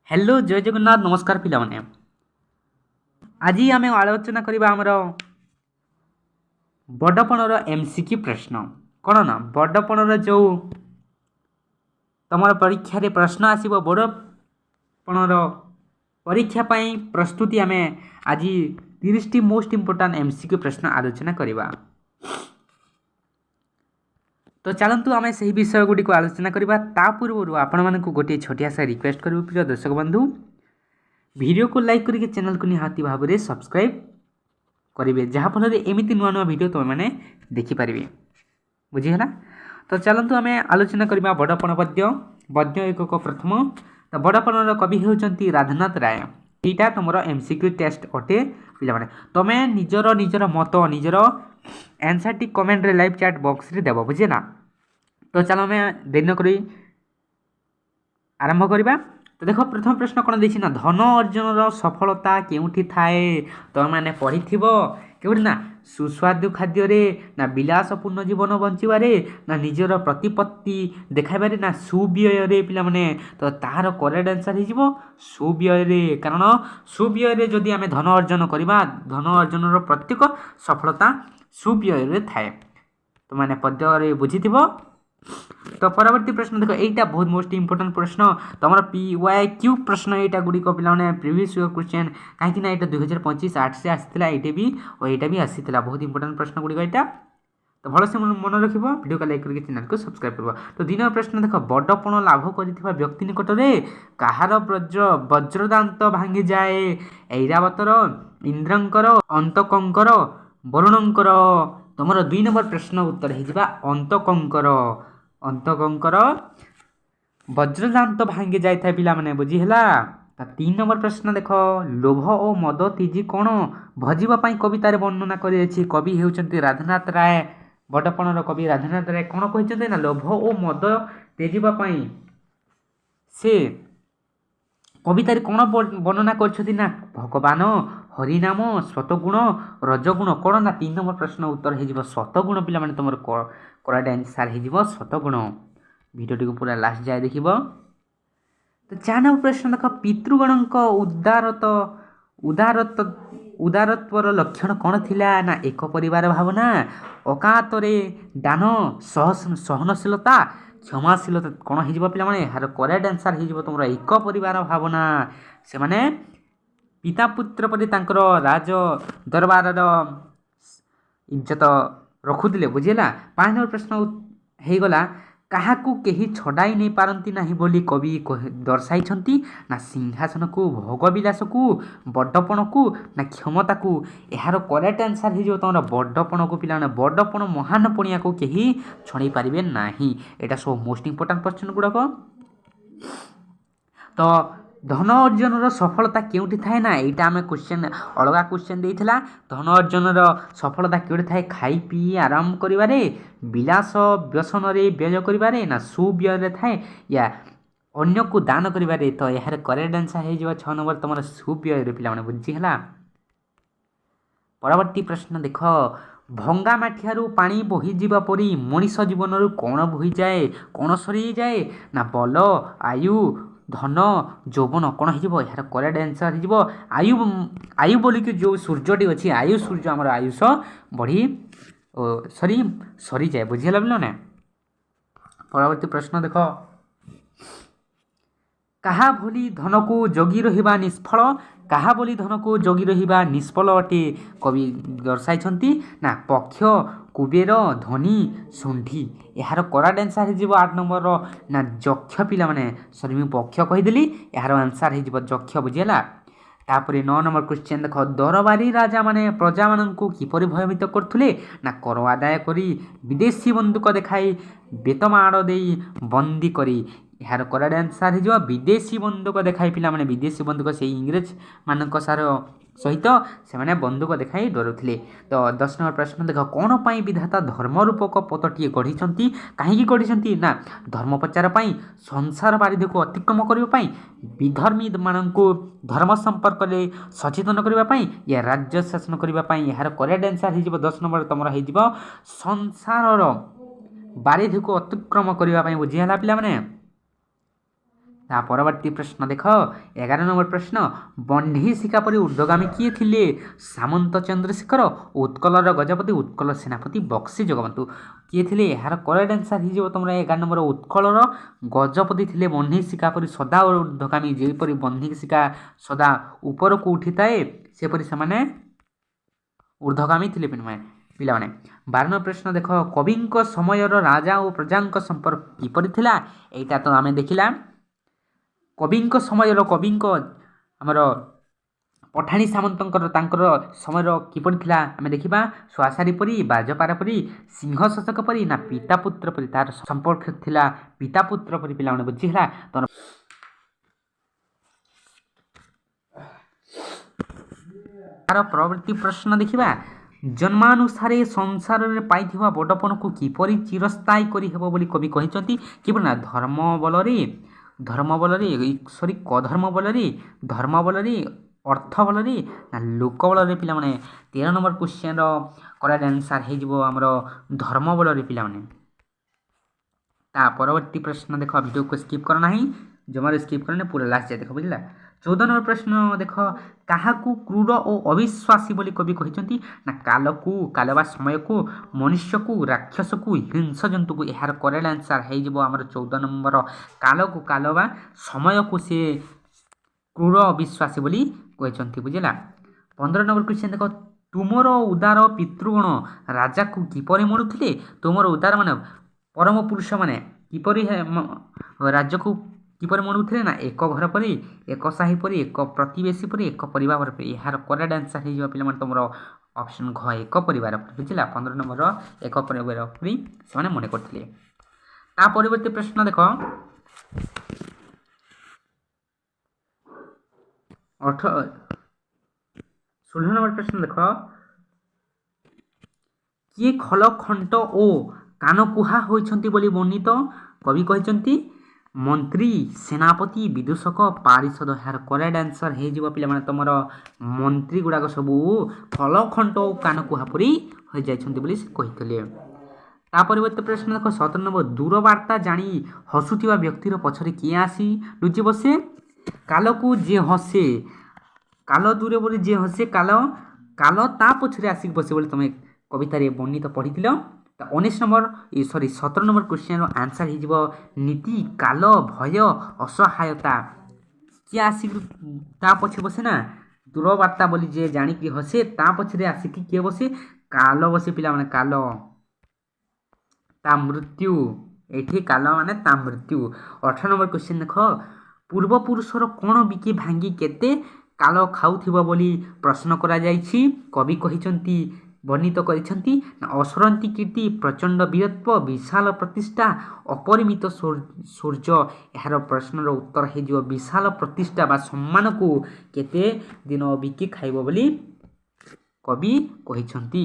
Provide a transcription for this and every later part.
Hello जय जगन्नाथ नमस्कार पिलाने आज आम आलोचना करवा आमर बड़पणर एमसीक्यू प्रश्न कौन ना बड़पणर जो तुम परीक्षा रे प्रश्न आसब बड़पणर परीक्षा पाई प्रस्तुति आम आज 30 टी मोस्ट इम्पोर्टाट एमसीक्यू प्रश्न आलोचना करवा। तो चलतु आम से विषय गुड़िक आलोचना करवा ता पूर्व आपण मानक गोटे छोटिया सा रिक्वेस्ट करूँ प्रिय दर्शक बंधु वीडियो को लाइक करके चैनल को निहाती भाव में सब्सक्राइब करेंगे जहाँफल एमती नुआ नुआ वीडियो तुम मैंने देखिपारे बुझीगला। तो चलतु आम आलोचना करवा बड़पण पद्य पद्य एकक प्रथम। तो बड़पणर कवि होती राधानाथ राय। यहाँ तुम एमसीक्यू टेस्ट अटे पे तुम्हें निजर निजर मत निजर आंसर टी कमेंट रे लाइव चैट बॉक्स रे देव बुझेगा। तो चलो आम देरी नक आरंभ करवा। तो देख प्रथम प्रश्न कौन देखी ना धन अर्जन सफलता केउठी थाए तुम मैंने पढ़ी केउठी ना सुस्वादु खाद्य रे ना विलासपूर्ण जीवन बंचबारे ना निजर प्रतिपत्ति देखाइबारे ना सुव्यय रे पिला माने। तो तार करेक्ट आंसर हो सुव्यय रे कारण सुव्यय रे जदि आमे धन अर्जन करबा धन अर्जन रो प्रत्येक सफलता सुव्यय रे थाए। तो माने पद्य रे बुझिथिबो। तो परवर्ती प्रश्न देखो एटा बहुत मोस्ट इंपोर्टेंट प्रश्न तुम PYQ प्रश्न यहाँ गुड़िक पे प्रीवियस ईयर क्वेश्चन कहीं ना यहाँ 2025 8 से आसाला ये भी और यहाँ भी आसाला बहुत इंपोर्टेंट प्रश्न गुड़िक यहाँ। तो भल से मन रख वीडियो को लाइक करके चैनल को सब्सक्राइब कर। तो दिन प्रश्न देख बड़पण लाभ कर व्यक्ति निकट में कहार वज्रदांत भांगी जाए ऐरावतर इंद्रंकर अंतकंकर वरुणंकर। तुम 2 नंबर प्रश्न उत्तर हो अंतकंकर वज्रदांत भांगी जाए पिला माने बुझीगला। 3 नंबर प्रश्न देख लोभ और मद तीजी कौन भजिबा कवितार वर्णना कर कवि होती राधानाथ राय। बड़पणर कवि राधानाथ राय कौन कहते ना लोभ और मद तेजिबा से कवितार कौन वर्णना कर भगवान हरिनाम स्वतगुण रजगुण कौन ना 3 नंबर प्रश्न उत्तर हो स्वतगुण पिला माने तुम करेक्ट आंसर हो स्वतगुण। वीडियो को पूरा लास्ट जाए देख। तो 4 नंबर प्रश्न देख पितृगण उदारत्वर लक्षण कौन थिला ना एक परिवार भावना अकातरे दान सहनशीलता क्षमाशीलता कौन हो पे यार करेक्ट आंसर हो तुम एक परिवार भावना। से माने पिता पुत्र पर राज दरबार इज्जत रखुले बुझेगा। 5 नंबर प्रश्न होगला क्या कहीं छड़ाई नहीं पारती ना बोली कवि दर्शाई ना सिंहासन को भोगविलास को बड़पण को ना क्षमता को। यार करेक्ट आंसर हो तुम बड़पण को पिला बड़पण महान पणिया को कहीं छड़ाई पारे ना। यहाँ सब मोस्ट इंपोर्टेंट प्रश्न गुड़ाक। तो धन अर्जन सफलता केउठी थाए ना यहाँ आम क्वेश्चन अलग क्वेश्चन देइथिला धन अर्जन सफलता केउठी थाए खाई पी आराम करिवारे विलास व्यसन रे व्यय करिवारे ना सुव्यय रे थाए या अन्य को दान करिवारे। तो यार करेक्ट आंसर हो 6 नंबर तुम सुव्यय रे पिला माने बुझीगला। परवर्ती प्रश्न देख भंगा माठियारू पानी बोही जीवा परी मनीष जीवन कौन बोही जाए कौन सरी जाए ना बल आयु धन यौवन कौन हो यार करेक्ट आंसर हो आयु आयु बोलिक जो सूर्यटी अच्छी आयु सूर्य आमर आयुष बढ़ी सरी जाए बुझीगला बोल ना। परवर्ती प्रश्न देख कहा भली धन को जगी रहिबा निष्फल कहा बोली धन को जगी रहिबा निष्फल अटे कवि दर्शाई ना पक्ष कुबेर धनी शुंठी। यार करेक्ट आंसर हो 8 नंबर ना जक्ष पिला माने सरी मुझे पक्ष कहीदेली यार आंसर हो जक्ष बुझीगला। तापर 9 नंबर क्वेश्चन देख दरबारी राजा माने प्रजा मानू किपर भयभीत करथुले ना कर आदाय करी विदेशी बंदूक देखाई बेतमाड़ दे बंदी करी। यार करेक्ट आंसर हो विदेशी बंदूक देखाई पिला माने विदेशी बंदूक से इंग्रेज मानक सार सहित से माने बंदूक देखाई डरुले। तो 10 नंबर प्रश्न देख कौन पाई विधाता धर्म रूपक पथटी गढ़ी कहीं गढ़ी ना धर्म प्रचार पाई संसार बारिधि को अतिक्रम करने विधर्मी मानू धर्म संपर्क में सचेतन करने या राज्य शासन करने। यार करेक्ट आंसर हो 10 नंबर तुम हो संसार बारिधि को अतिक्रम करने बुझीगला पिला माने। ତା ପରବର୍ତ୍ତୀ ପ୍ରଶ୍ନ ଦେଖ 11 ନମ୍ବର ପ୍ରଶ୍ନ ବହ୍ନି ଶିଖା ପରି ଊର୍ଦ୍ଧ୍ୱଗାମୀ କିଏ ଥିଲେ? ସାମନ୍ତ ଚନ୍ଦ୍ରଶେଖର, ଉତ୍କଳର ଗଜପତି, ଉତ୍କଳ ସେନାପତି ବକ୍ସି ଜଗବନ୍ଧୁ। କିଏ ଥିଲେ? ଏହାର କରେକ୍ଟ ଆନ୍ସର ହେଇଯିବ ତୁମର 11 ନମ୍ବର ଉତ୍କଳର ଗଜପତି ଥିଲେ ବହ୍ନି ଶିଖା ପରି ସଦା ଊର୍ଦ୍ଧ୍ୱଗାମୀ। ଯେପରି ବହ୍ନି ଶିଖା ସଦା ଉପରକୁ ଉଠିଥାଏ ସେପରି ସେମାନେ ଊର୍ଦ୍ଧ୍ୱଗାମୀ ଥିଲେ ପିଲାମାନେ। 12 ନମ୍ବର ପ୍ରଶ୍ନ ଦେଖ କବିଙ୍କ ସମୟର ରାଜା ଓ ପ୍ରଜାଙ୍କ ସମ୍ପର୍କ କିପରି ଥିଲା? ଏଇଟା ତ ଆମେ ଦେଖିଲା। କବିଙ୍କ ଆମର ପଠାଣି ସାମନ୍ତଙ୍କର ତାଙ୍କର ସମୟର କିପରି ଥିଲା ଆମେ ଦେଖିବା। ସୁଆସାରୀ ପରି, ବାଜପାର ପରି, ସିଂହ ଶାସକ ପରି ନା ପିତା ପୁତ୍ର ପରି? ତାର ସମ୍ପର୍କ ଥିଲା ପିତା ପୁତ୍ର ପରି ପିଲାମାନେ, ବୁଝିହେଲା। ତାର ପରବର୍ତ୍ତୀ ପ୍ରଶ୍ନ ଦେଖିବା। ଜନ୍ମାନୁସାରେ ସଂସାରରେ ପାଇଥିବା ବଡ଼ପଣକୁ କିପରି ଚିରସ୍ଥାୟୀ କରିହେବ ବୋଲି କବି କହିଛନ୍ତି? କିପରି ନା ଧର୍ମ ବଳରେ, କଧର୍ମ ବଳରେ, ଧର୍ମ ବଳରେ, ଅର୍ଥ ବଳରେ ନା ଲୋକ ବଳରେ? ପିଲାମାନେ 13 ନମ୍ବର କ୍ୱେଶ୍ଚିନ୍ର କରେକ୍ଟ ଆନ୍ସର ହେଇଯିବ ଆମର ଧର୍ମ ବଳରେ ପିଲାମାନେ। ତା ପରବର୍ତ୍ତୀ ପ୍ରଶ୍ନ ଦେଖ, ଭିଡ଼ିଓକୁ ସ୍କିପ୍ କର ନାହିଁ, ଜମାରୁ ସ୍କିପ୍ କରନି, ପୁରା ଲାଷ୍ଟ ଯାଏ ଦେଖ, ବୁଝିଲା। 14 ନମ୍ବର ପ୍ରଶ୍ନ ଦେଖ କାହାକୁ କ୍ରୂର ଓ ଅବିଶ୍ୱାସୀ ବୋଲି କବି କହିଛନ୍ତି? ନା କାଲକୁ, କାଲ ବା ସମୟକୁ, ମନୁଷ୍ୟକୁ, ରାକ୍ଷସକୁ, ହିଂସ ଜନ୍ତୁକୁ। ଏହାର କରେକ୍ଟ ଆନ୍ସର ହେଇଯିବ ଆମର 14 ନମ୍ବର କାଲକୁ, କାଲ ବା ସମୟକୁ ସେ କ୍ରୂର ଅବିଶ୍ୱାସୀ ବୋଲି କହିଛନ୍ତି, ବୁଝିଲା। 15 ନମ୍ବର କ୍ୱେଶ୍ଚିନ୍ ଦେଖ ତୁମର ଉଦାର ପିତୃଗଣ ରାଜାକୁ କିପରି ମଣୁଥିଲେ? ତୁମର ଉଦାର ମାନେ ପରମ ପୁରୁଷ ମାନେ କିପରି ରାଜ୍ୟକୁ କିପରି ମଣୁଥିଲେ? ନା ଏକ ଘର ପରି, ଏକ ସାହି ପରି, ଏକ ପ୍ରତିବେଶୀ ପରି, ଏକ ପରିବାର ପରି। ଏହାର କରେକ୍ଟ ଆନ୍ସର ହେଇଯିବ ପିଲାମାନେ ତୁମର ଅପସନ୍ ଘ, ଏକ ପରିବାର ପରି, ବୁଝିଲା। 15 ନମ୍ବର ଏକ ପରିବାର ପରି ସେମାନେ ମନେ କରିଥିଲେ। ତା ପରବର୍ତ୍ତୀ ପ୍ରଶ୍ନ ଦେଖ 16 ନମ୍ବର ପ୍ରଶ୍ନ ଦେଖ କିଏ ଖଲ ଖଣ୍ଟ ଓ କାନକୁହା ହୋଇଛନ୍ତି ବୋଲି ବର୍ଣ୍ଣିତ? କବି କହିଛନ୍ତି ମନ୍ତ୍ରୀ, ସେନାପତି, ବିଦୂଷକ, ପାରିଷଦ। ଏହାର କରେକ୍ଟ ଆନ୍ସର ହେଇଯିବ ପିଲାମାନେ ତୁମର ମନ୍ତ୍ରୀ ଗୁଡ଼ାକ ସବୁ ଖଲ ଖଣ୍ଟ ଓ କାନକୁହା ପରି ହୋଇଯାଇଛନ୍ତି ବୋଲି ସେ କହିଥିଲେ। ତା ପରବର୍ତ୍ତୀ ପ୍ରଶ୍ନ ଦେଖ 17 ନମ୍ବର ଦୂରବାର୍ତ୍ତା ଜାଣି ହସୁଥିବା ବ୍ୟକ୍ତିର ପଛରେ କିଏ ଆସି ଲୁଚି ବସେ? କାଲକୁ ଯିଏ ହସେ, କାଲ ଦୂରେ ବୋଲି ଯିଏ ହସେ, କାଲ ତା ପଛରେ ଆସିକି ବସେ ବୋଲି ତୁମେ କବିତାରେ ବର୍ଣ୍ଣିତ ପଢ଼ିଥିଲ। 17 ନମ୍ବର କ୍ୱେଶ୍ଚିନ୍ର ଆନ୍ସର ହେଇଯିବ ନୀତି, କାଲ, ଭୟ, ଅସହାୟତା। କିଏ ଆସିକି ତା ପଛେ ବସେ? ନା ଦୂରବାର୍ତ୍ତା ବୋଲି ଯିଏ ଜାଣିକି ହସେ ତା ପଛରେ ଆସିକି କିଏ ବସେ? କାଲ ବସେ ପିଲାମାନେ, କାଲ। ତା ମୃତ୍ୟୁ, ଏଠି କାଲ ମାନେ ତା ମୃତ୍ୟୁ। 18 ନମ୍ବର କ୍ୱେଶ୍ଚିନ୍ ଦେଖ ପୂର୍ବପୁରୁଷର କ'ଣ ବିକି ଭାଙ୍ଗି କେତେ କାଲ ଖାଉଥିବ ବୋଲି ପ୍ରଶ୍ନ କରାଯାଇଛି? କବି କହିଛନ୍ତି ବର୍ଣ୍ଣିତ କରିଛନ୍ତି ନା ଅସରନ୍ତି କୀର୍ତ୍ତି, ପ୍ରଚଣ୍ଡ ବୀରତ୍ୱ, ବିଶାଳ ପ୍ରତିଷ୍ଠା, ଅପରିମିତ ସୌର୍ଯ୍ୟ। ଏହାର ପ୍ରଶ୍ନର ଉତ୍ତର ହେଇଯିବ ବିଶାଳ ପ୍ରତିଷ୍ଠା ବା ସମ୍ମାନକୁ କେତେ ଦିନ ବିକି ଖାଇବ ବୋଲି କବି କହିଛନ୍ତି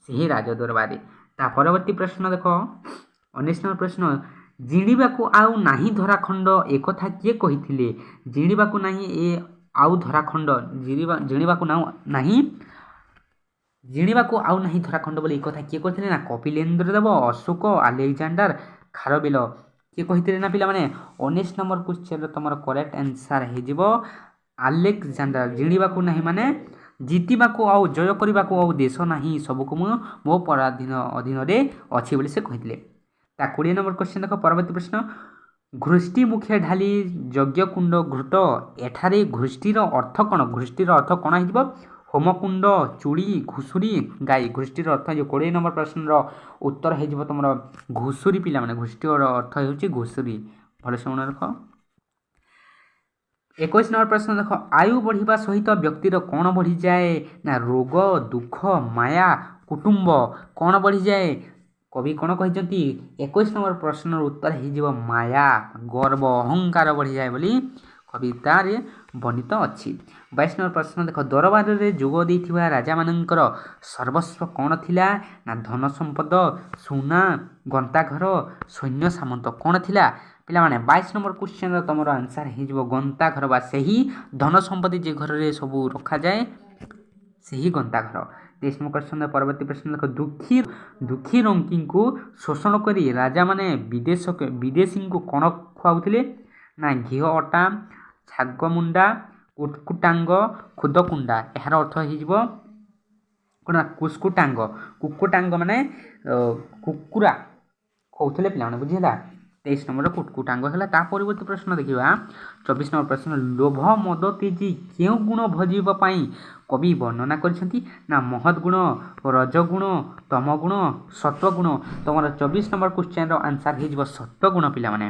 ସେହି ରାଜଦରବାରରେ। ତା ପରବର୍ତ୍ତୀ ପ୍ରଶ୍ନ ଦେଖ 19 ନମ୍ବର ପ୍ରଶ୍ନ ଜିଣିବାକୁ ଆଉ ନାହିଁ ଧରାଖଣ୍ଡ ଏକଥା କିଏ କହିଥିଲେ? ଜିଣିବାକୁ ନାହିଁ ଆଉ ଧରାଖଣ୍ଡ, ଜିଣିବାକୁ ଆଉ ନାହିଁ ଧରାଖଣ୍ଡ ବୋଲି ଏ କଥା କିଏ କହିଥିଲେ? ନା କପିଳେନ୍ଦ୍ର ଦେବ, ଅଶୋକ, ଆଲେକଜାଣ୍ଡାର, ଖାରବେଳ। କିଏ କହିଥିଲେ ନା ପିଲାମାନେ 19 ନମ୍ବର କ୍ୱେଶ୍ଚିନ୍ର ତୁମର କରେକ୍ଟ ଆନ୍ସର ହେଇଯିବ ଆଲେକଜାଣ୍ଡାର। ଜିଣିବାକୁ ନାହିଁ ମାନେ ଜିତିବାକୁ ଆଉ ଜୟ କରିବାକୁ ଆଉ ଦେଶ ନାହିଁ, ସବୁକୁ ମୁଁ ମୋ ଅଧୀନରେ ଅଛି ବୋଲି ସେ କହିଥିଲେ। ତା 20 ନମ୍ବର କ୍ୱେଶ୍ଚିନ୍ ଦେଖ ପରବର୍ତ୍ତୀ ପ୍ରଶ୍ନ ଘୃଷ୍ଟି ମୁଖେ ଢାଲି ଯଜ୍ଞକୁଣ୍ଡ ଘୃତ। ଏଠାରେ ଘୃଷ୍ଟିର ଅର୍ଥ କ'ଣ? ଘୃଷ୍ଟିର ଅର୍ଥ କ'ଣ ହେଇଯିବ? ହୋମକୁଣ୍ଡ, ଚୁଡ଼ି, ଘୁଷୁରୀ, ଗାଈ। ଘୃଷ୍ଟିର ଅର୍ଥ ହେଇଯିବ 20 ନମ୍ବର ପ୍ରଶ୍ନର ଉତ୍ତର ହେଇଯିବ ତୁମର ଘୁଷୁରୀ ପିଲାମାନେ। ଘୃଷ୍ଟିର ଅର୍ଥ ହେଉଛି ଘୁଷୁରୀ, ଭଲସେ ମନେ ରଖ। 21 ନମ୍ବର ପ୍ରଶ୍ନ ଦେଖ ଆୟୁ ବଢ଼ିବା ସହିତ ବ୍ୟକ୍ତିର କ'ଣ ବଢ଼ିଯାଏ? ନା ରୋଗ, ଦୁଃଖ, ମାୟା, କୁଟୁମ୍ବ। କ'ଣ ବଢ଼ିଯାଏ? କବି କ'ଣ କହିଛନ୍ତି? 21 ନମ୍ବର ପ୍ରଶ୍ନର ଉତ୍ତର ହେଇଯିବ ମାୟା, ଗର୍ବ, ଅହଙ୍କାର ବଢ଼ିଯାଏ ବୋଲି କବିତାରେ ବର୍ଣ୍ଣିତ ଅଛି। 22 ନମ୍ବର ପ୍ରଶ୍ନ ଦେଖ ଦରବାରରେ ଯୋଗ ଦେଇଥିବା ରାଜାମାନଙ୍କର ସର୍ବସ୍ୱ କ'ଣ ଥିଲା? ନା ଧନ ସମ୍ପଦ, ସୁନା, ଗନ୍ତାଘର, ସୈନ୍ୟ ସାମନ୍ତ। କ'ଣ ଥିଲା ପିଲାମାନେ? 22 ନମ୍ବର କ୍ୱେଶ୍ଚିନ୍ର ତୁମର ଆନ୍ସର ହେଇଯିବ ଗନ୍ତାଘର ବା ସେହି ଧନ ସମ୍ପତ୍ତି ଯେ ଘରରେ ସବୁ ରଖାଯାଏ ସେହି ଗନ୍ତାଘର। 23 ନମ୍ବର କ୍ୱେଶ୍ଚିନ୍ର ପରବର୍ତ୍ତୀ ପ୍ରଶ୍ନ ଦେଖ ଦୁଃଖୀ ରଙ୍କିଙ୍କୁ ଶୋଷଣ କରି ରାଜାମାନେ ବିଦେଶୀଙ୍କୁ କ'ଣ ଖୁଆଉଥିଲେ? ନା ଘିଅ ଅଟା, ଶାଗମୁଣ୍ଡା, କୁଟକୁଟାଙ୍ଗ, ଖୁଦକୁଣ୍ଡା। ଏହାର ଅର୍ଥ ହେଇଯିବ କ'ଣ ନା କୁସ୍କୁଟାଙ୍ଗ। କୁକୁଟାଙ୍ଗ ମାନେ କୁକୁରା କହୁଥିଲେ ପିଲାମାନେ, ବୁଝିହେଲା। 23 ନମ୍ବର କୁଟକୁଟାଙ୍ଗ ହେଲା। ତା ପରବର୍ତ୍ତୀ ପ୍ରଶ୍ନ ଦେଖିବା 24 ନମ୍ବର ପ୍ରଶ୍ନ। ଲୋଭ ମଦ ତେଜି କେଉଁ ଗୁଣ ଭଜିବ ପାଇଁ କବି ବର୍ଣ୍ଣନା କରିଛନ୍ତି? ନା ମହତ୍ ଗୁଣ, ରଜଗୁଣ, ତମଗୁଣ, ସତ୍ୱଗୁଣ। ତମର 24 ନମ୍ବର କ୍ୱେଶ୍ଚନର ଆନ୍ସର ହେଇଯିବ ସତ୍ୱଗୁଣ ପିଲାମାନେ।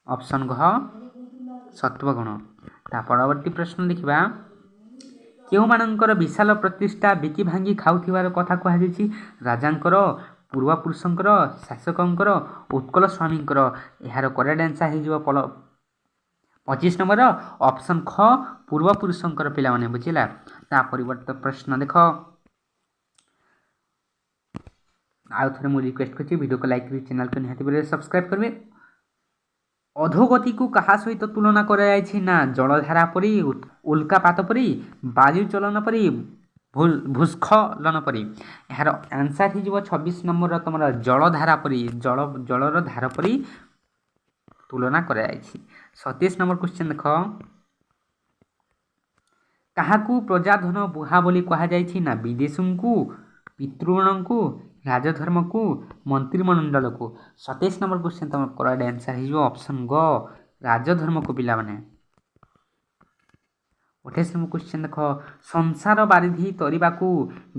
ଅପସନ୍ ଘ ସତ୍ୱଗୁଣ। ତା ପରବର୍ତ୍ତୀ ପ୍ରଶ୍ନ ଦେଖିବା କେଉଁମାନଙ୍କର ବିଶାଳ ପ୍ରତିଷ୍ଠା ବିକି ଭାଙ୍ଗି ଖାଉଥିବାର କଥା କୁହାଯାଇଛି? ରାଜାଙ୍କର, ପୂର୍ବପୁରୁଷଙ୍କର, ଶାସକଙ୍କର, ଉତ୍କଳ ସ୍ୱାମୀଙ୍କର। ଏହାର କରେକ୍ଟ ଆନ୍ସର ହେଇଯିବ 25 ନମ୍ବର ଅପସନ୍ ଖ ପୂର୍ବପୁରୁଷଙ୍କର ପିଲାମାନେ, ବୁଝିଲା। ତା ପରିବର୍ତ୍ତ ପ୍ରଶ୍ନ ଦେଖ। ଆଉ ଥରେ ମୁଁ ରିକ୍ୱେଷ୍ଟ କରୁଛି ଭିଡ଼ିଓକୁ ଲାଇକ୍ କରି ଚ୍ୟାନେଲକୁ ନିହାତି ଭାବରେ ସବସ୍କ୍ରାଇବ୍ କରିବେ। ଅଧୋଗତିକୁ କାହା ସହିତ ତୁଳନା କରାଯାଇଛି? ନା ଜଳଧାରା ପରି, ଉଲ୍କାପାତ ପରି, ବାୟୁ ଚଳନ ପରି, ଭୂସ୍ଖଳନ ପରି। ଏହାର ଆନ୍ସର ହେଇଯିବ 26 ନମ୍ବର ତମର ଜଳଧାରା ପରି, ଜଳର ଧାର ପରି ତୁଳନା କରାଯାଇଛି। 27 ନମ୍ବର କ୍ୱେଶ୍ଚନ ଦେଖ। କାହାକୁ ପ୍ରଜାଧନ ବୁହା ବୋଲି କୁହାଯାଇଛି? ନା ବିଦେଶୀଙ୍କୁ, ପିତୃଗଣଙ୍କୁ, ରାଜଧର୍ମକୁ, ମନ୍ତ୍ରିମଣ୍ଡଳକୁ। 27 ନମ୍ବର କ୍ୱେଶ୍ଚନ ତମର କରେକ୍ଟ ଆନ୍ସର ହେଇଯିବ ଅପସନ୍ ଗ ରାଜଧର୍ମକୁ ପିଲାମାନେ। 28 ନମ୍ବର କ୍ୱେଶ୍ଚନ ଦେଖ। ସଂସାର ବାରିଧି ତରିବାକୁ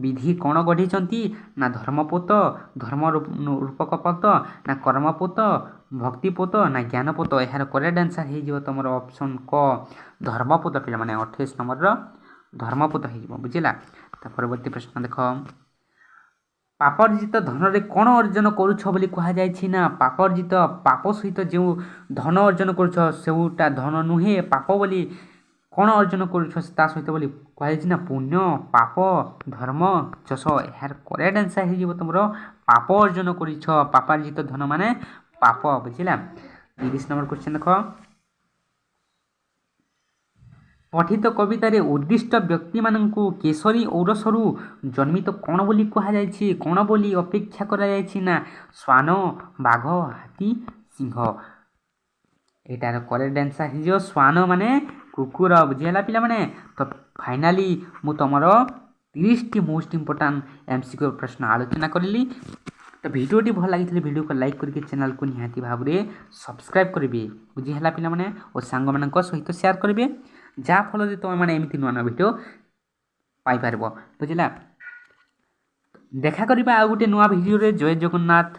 ବିଧି କ'ଣ ଗଢ଼ିଛନ୍ତି? ନା ଧର୍ମପୋତ, ଧର୍ମ ରୂପକପୋତ, ନା କର୍ମପୋତ, ଭକ୍ତିପୋତ, ନା ଜ୍ଞାନପୋତ। ଏହାର କରେକ୍ଟ ଆନ୍ସର ହେଇଯିବ ତମର ଅପସନ୍ କ ଧର୍ମପୋତ ପିଲାମାନେ। 28 ନମ୍ବରର ଧର୍ମପୋତ ହେଇଯିବ, ବୁଝିଲା। ତା ପରବର୍ତ୍ତୀ ପ୍ରଶ୍ନ ଦେଖ। ପାପର୍ଜିତ ଧନରେ କ'ଣ ଅର୍ଜନ କରୁଛ ବୋଲି କୁହାଯାଇଛି? ନା ପାପର୍ଜିତ ପାପ ସହିତ ଯେଉଁ ଧନ ଅର୍ଜନ କରୁଛ ସେଉଟା ଧନ ନୁହେଁ, ପାପ ବୋଲି କ'ଣ ଅର୍ଜନ କରୁଛ ତା ସହିତ ବୋଲି କୁହାଯାଇଛି? ନା ପୁଣ୍ୟ, ପାପ, ଧର୍ମ, ଯଶ। ଏହାର କରେକ୍ଟ ଆନ୍ସର ହେଇଯିବ ତମର ପାପ ଅର୍ଜନ କରିଛ। ପାପାର୍ଜିତ ଧନ ମାନେ ପାପ, ବୁଝିଲା। 30 ନମ୍ବର କ୍ୱେଶ୍ଚନ ଦେଖ। ପଠିତ କବିତାରେ ଉଦ୍ଦିଷ୍ଟ ବ୍ୟକ୍ତିମାନଙ୍କୁ କେଶରୀ ଔରସରୁ ଜନ୍ମିତ କ'ଣ ବୋଲି କୁହାଯାଇଛି? କ'ଣ ବୋଲି ଅପେକ୍ଷା କରାଯାଇଛି? ନା ଶ୍ୱାନ, ବାଘ, ହାତୀ, ସିଂହ। ଏଇଟାର କରେକ୍ଟ ଆନ୍ସର ହେଇଯିବ ଶ୍ୱାନ ମାନେ କୁକୁର, ବୁଝିହେଲା ପିଲାମାନେ। ତ ଫାଇନାଲି ମୁଁ ତମର 30ଟି ମୋଷ୍ଟ ଇମ୍ପୋର୍ଟାଣ୍ଟ MCQ ପ୍ରଶ୍ନ ଆଲୋଚନା କରିଲି। ତ ଭିଡ଼ିଓଟି ଭଲ ଲାଗିଥିଲେ ଭିଡ଼ିଓକୁ ଲାଇକ୍ କରିକି ଚ୍ୟାନେଲକୁ ନିହାତି ଭାବରେ ସବସ୍କ୍ରାଇବ୍ କରିବେ, ବୁଝିହେଲା ପିଲାମାନେ। ଓ ସାଙ୍ଗମାନଙ୍କ ସହିତ ସେୟାର କରିବେ, ଯାହାଫଳରେ ତୁମେମାନେ ଏମିତି ନୂଆ ନୂଆ ଭିଡ଼ିଓ ପାଇପାରିବ, ବୁଝିଲା। ଦେଖା କରିବା ଆଉ ଗୋଟେ ନୂଆ ଭିଡ଼ିଓରେ। ଜୟ ଜଗନ୍ନାଥ।